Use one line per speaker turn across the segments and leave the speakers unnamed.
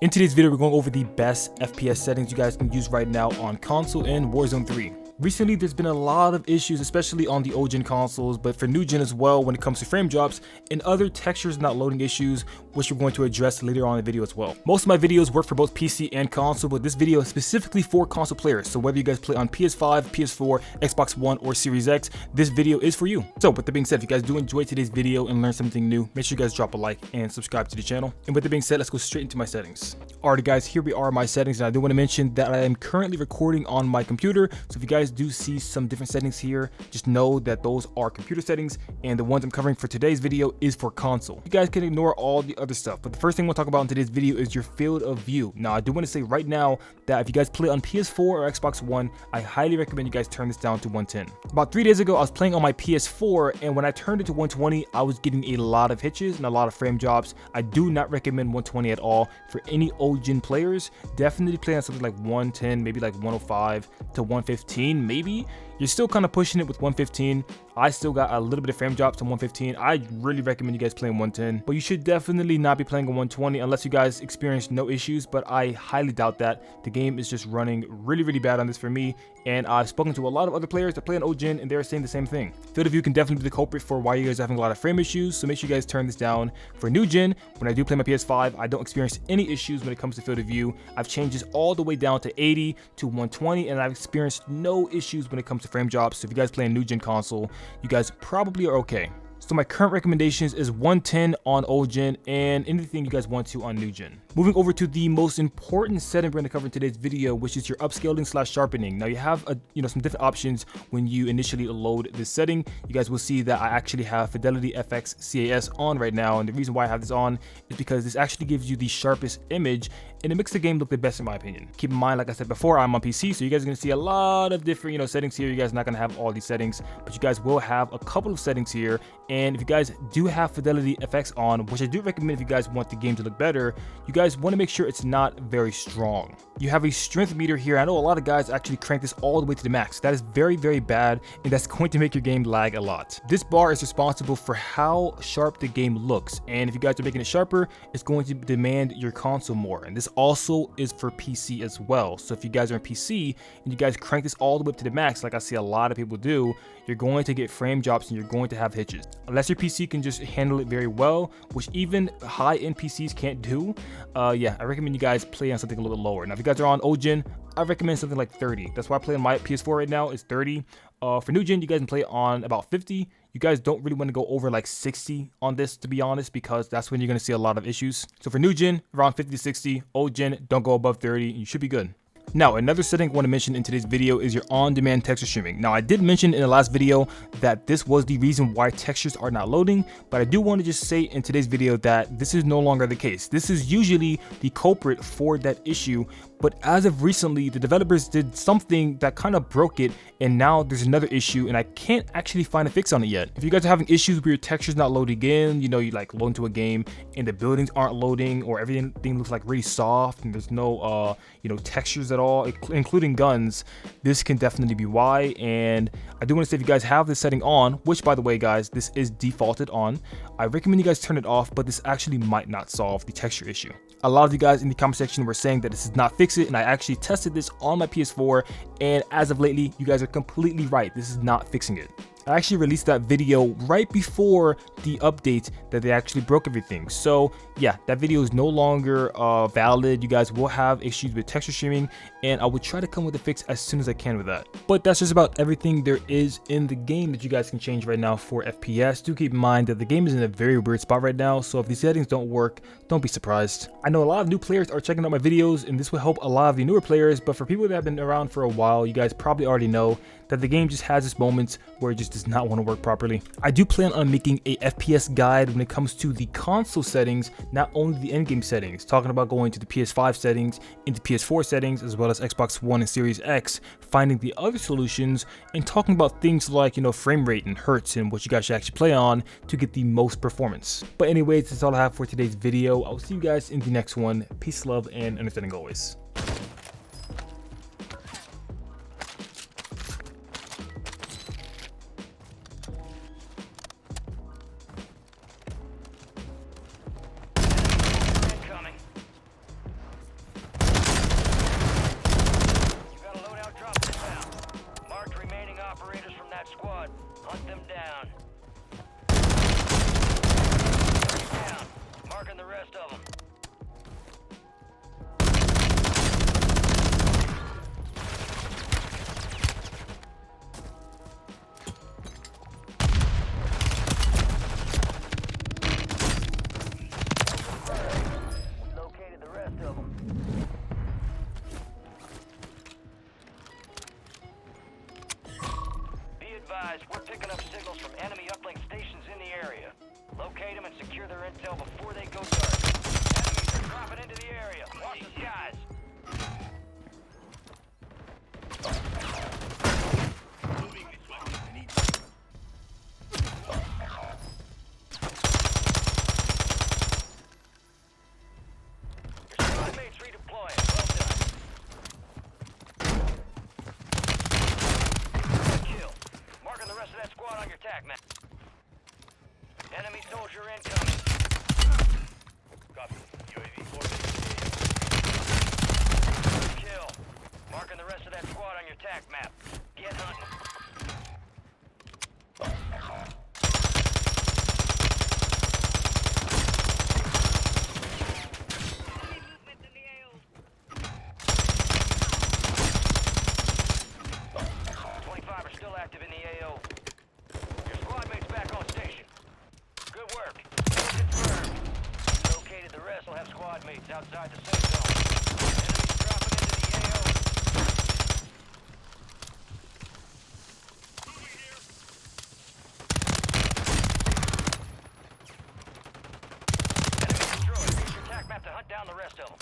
In today's video, we're going over the best FPS settings you guys can use right now on console in Warzone 3. Recently, there's been a lot of issues, especially on the old gen consoles, but for new gen as well when it comes to frame drops and other textures not loading issues, which we're going to address later on in the video as well. Most of my videos work for both PC and console, but this video is specifically for console players. So whether you guys play on PS5, PS4, Xbox One, or Series X, this video is for you. So with that being said, if you guys do enjoy today's video and learn something new, make sure you guys drop a like and subscribe to the channel. And with that being said, let's go straight into my settings. Alright guys, here we are my settings, and I do want to mention that I am currently recording on my computer, so if you guys do see some different settings here, just know that those are computer settings, and the ones I'm covering for today's video is for console. You guys can ignore all the other stuff, but the first thing we'll talk about in today's video is your field of view. Now I do want to say right now that if you guys play on PS4 or Xbox One, I highly recommend you guys turn this down to 110. About 3 days ago, I was playing on my PS4, and when I turned it to 120, I was getting a lot of hitches and a lot of frame drops. I do not recommend 120 at all for any old gen players. Definitely play on something like 110, maybe like 105 to 115 maybe. You're still kind of pushing it with 115. I still got a little bit of frame drops on 115. I really recommend you guys playing 110, but you should definitely not be playing on 120 unless you guys experience no issues, but I highly doubt that. The game is just running really bad on this for me, and I've spoken to a lot of other players that play on old gen and they're saying the same thing. Field of view can definitely be the culprit for why you guys are having a lot of frame issues, so make sure you guys turn this down. For new gen, when I do play my PS5, I don't experience any issues when it comes to field of view. I've changed this all the way down to 80 to 120, and I've experienced no issues when it comes to frame drops. So if you guys play a new gen console, you guys probably are okay. So my current recommendations is 110 on old gen and anything you guys want to on new gen. Moving over to the most important setting we're going to cover in today's video, which is your upscaling / sharpening. Now you have some different options when you initially load this setting. You guys will see that I actually have Fidelity FX CAS on right now, and the reason why I have this on is because this actually gives you the sharpest image and it makes the game look the best in my opinion. Keep in mind, like I said before, I'm on PC, so you guys are going to see a lot of different settings here. You guys are not going to have all these settings, but you guys will have a couple of settings here. And if you guys do have Fidelity FX on, which I do recommend if you guys want the game to look better, you guys want to make sure it's not very strong. You have a strength meter here. I know a lot of guys actually crank this all the way to the max. That is very bad, and that's going to make your game lag a lot. This bar is responsible for how sharp the game looks, and if you guys are making it sharper, it's going to demand your console more. And this also is for PC as well. So if you guys are on PC and you guys crank this all the way up to the max, like I see a lot of people do, you're going to get frame drops and you're going to have hitches. Unless your PC can just handle it very well, which even high-end PCs can't do. Yeah, I recommend you guys play on something a little bit lower. Now, if you guys are on old gen, I recommend something like 30. That's why I play on my PS4 right now, is 30. For new gen, you guys can play on about 50. You guys don't really want to go over like 60 on this, to be honest, because that's when you're going to see a lot of issues. So for new gen, around 50 to 60. Old gen, don't go above 30. You should be good. Now, another setting I want to mention in today's video is your on-demand texture streaming. Now, I did mention in the last video that this was the reason why textures are not loading, but I do want to just say in today's video that this is no longer the case. This is usually the culprit for that issue, but as of recently, the developers did something that kind of broke it, and now there's another issue, and I can't actually find a fix on it yet. If you guys are having issues with your textures not loading in, you like load into a game and the buildings aren't loading, or everything looks like really soft and there's no textures at all, including guns, this can definitely be why. And I do want to say, if you guys have this setting on, which by the way guys, this is defaulted on, I recommend you guys turn it off, but this actually might not solve the texture issue. A lot of you guys in the comment section were saying that this does not fix it, and I actually tested this on my PS4, and as of lately, you guys are completely right. This is not fixing it. I actually released that video right before the update that they actually broke everything. So yeah, that video is no longer valid. You guys will have issues with texture streaming, and I will try to come with a fix as soon as I can with that. But that's just about everything there is in the game that you guys can change right now for FPS. Do keep in mind that the game is in a very weird spot right now, so if these settings don't work, don't be surprised. I know a lot of new players are checking out my videos, and this will help a lot of the newer players, but for people that have been around for a while, you guys probably already know that the game just has its moments where it just does not want to work properly. I do plan on making a FPS guide when it comes to the console settings, not only the in-game settings, talking about going to the PS5 settings, into PS4 settings, as well as Xbox One and Series X, finding the other solutions, and talking about things like, frame rate and hertz and what you guys should actually play on to get the most performance. But anyways, that's all I have for today's video. I'll see you guys in the next one. Peace, love, and understanding always.
advised, we're picking up signals from enemy uplink stations in the area. Locate them and secure their intel before they go dark. Enemies are dropping into the area. Watch the skies. Your squad mates redeploying. Well done. Kill. Marking the rest of that squad on your tac map. Enemy soldier incoming. Copy. UAV orbiting. Kill. Marking the rest of that squad on your tac map. Get hunting.
Enemy movement in the AO.
25 are still active in the AO. Your squad mates back on station. Good work. Confirmed. Located the rest will have squad mates outside the safe zone. Enemies dropping into the AO. Enemy destroyed. Use your tac map to hunt down the rest of them.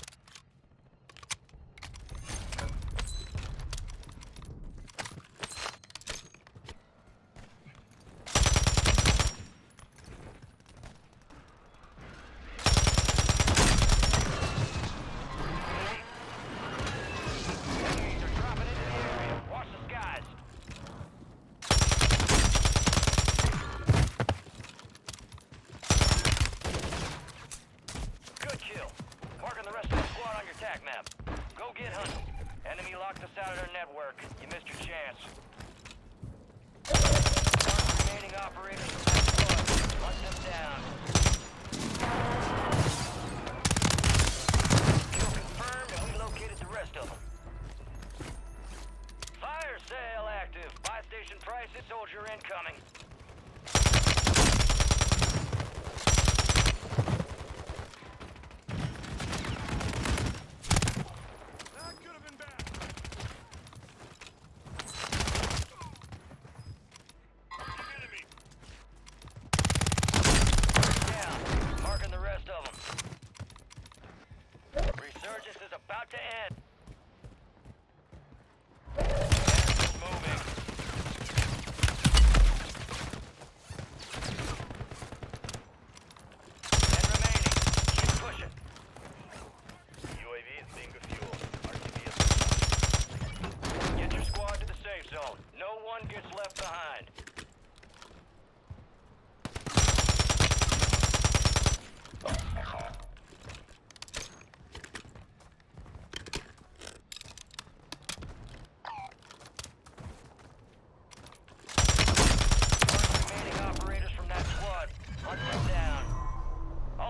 Enemies are dropping into the area. Watch the skies. Good kill. Marking the rest of the squad on your tac map. Go get hunting. Enemy locked us out of their network. You missed your chance. Mark remaining operators from that squad. Hunt them down. Kill confirmed, and we located the rest of them. Fire sale active. Buy station prices, soldier incoming.
That could have been bad. Enemy.
Down. Marking the rest of them. Resurgence is about to end.